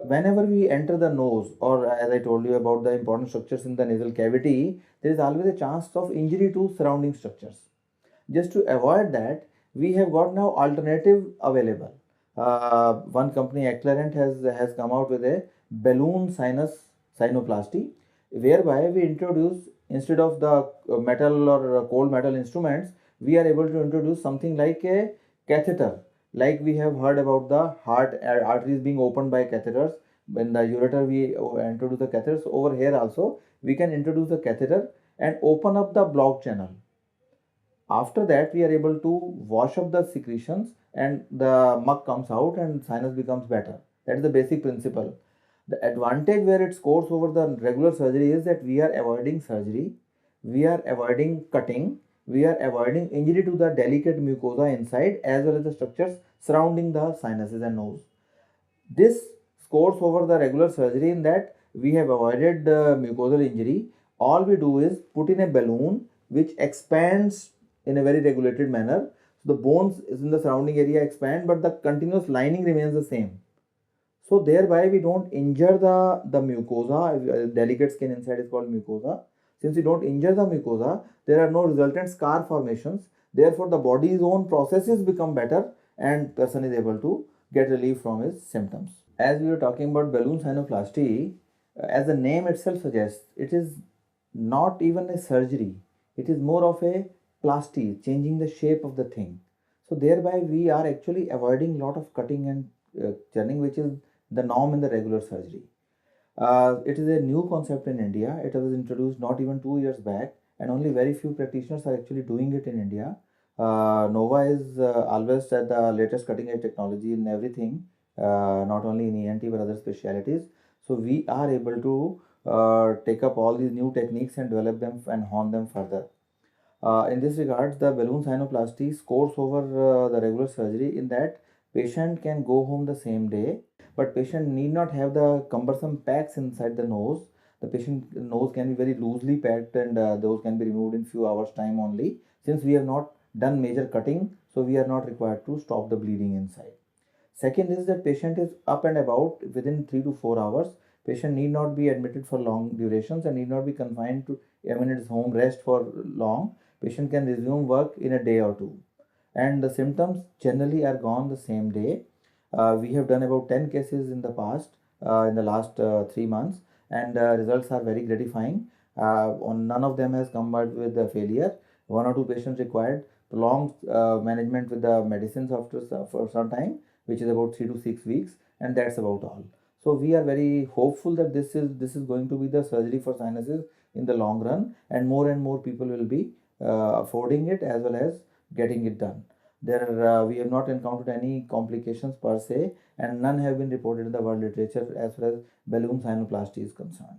whenever we enter the nose, or as I told you about the important structures in the nasal cavity, there is always a chance of injury to surrounding structures. Just to avoid that, we have got now alternative available. One company, Acclarent, has come out with a balloon sinuplasty, whereby we introduce, instead of the metal or cold metal instruments, we are able to introduce something like a catheter. Like we have heard about the heart arteries being opened by catheters. When the ureter, we introduce the catheters. Over here also we can introduce the catheter and open up the blocked channel. After that, we are able to wash up the secretions and the muck comes out and sinus becomes better. That is the basic principle. The advantage where it scores over the regular surgery is that we are avoiding surgery, we are avoiding cutting, we are avoiding injury to the delicate mucosa inside as well as the structures surrounding the sinuses and nose. This scores over the regular surgery in that we have avoided mucosal injury. All we do is put in a balloon which expands in a very regulated manner. So the bones is in the surrounding area expand, but the continuous lining remains the same. So thereby we don't injure the mucosa. Delicate skin inside is called mucosa. Since we don't injure the mucosa, there are no resultant scar formations. Therefore, the body's own processes become better and person is able to get relief from his symptoms. As we were talking about balloon sinuplasty, as the name itself suggests, it is not even a surgery. It is more of a plasty, changing the shape of the thing. So thereby we are actually avoiding lot of cutting and churning, which is the norm in the regular surgery. It is a new concept in India. It was introduced not even 2 years back, and only very few practitioners are actually doing it in India. Nova is always at the latest cutting edge technology in everything, not only in ENT but other specialities. So we are able to take up all these new techniques and develop them and hone them further. In this regard, the balloon sinuplasty scores over the regular surgery in that patient can go home the same day, but patient need not have the cumbersome packs inside the nose. The patient nose can be very loosely packed and those can be removed in few hours time only. Since we have not done major cutting, so we are not required to stop the bleeding inside. Second is that patient is up and about within 3 to 4 hours. Patient need not be admitted for long durations and need not be confined to his home rest for long. Patient can resume work in a day or two. And the symptoms generally are gone the same day. We have done about 10 cases in the past, in the last 3 months, and results are very gratifying. On none of them has come out with a failure. One or two patients required prolonged management with the medicines after for some time, which is about 3 to 6 weeks, and that's about all. So we are very hopeful that this is going to be the surgery for sinuses in the long run, and more people will be affording it as well as getting it done. We have not encountered any complications per se, and none have been reported in the world literature as far as balloon sinuplasty is concerned.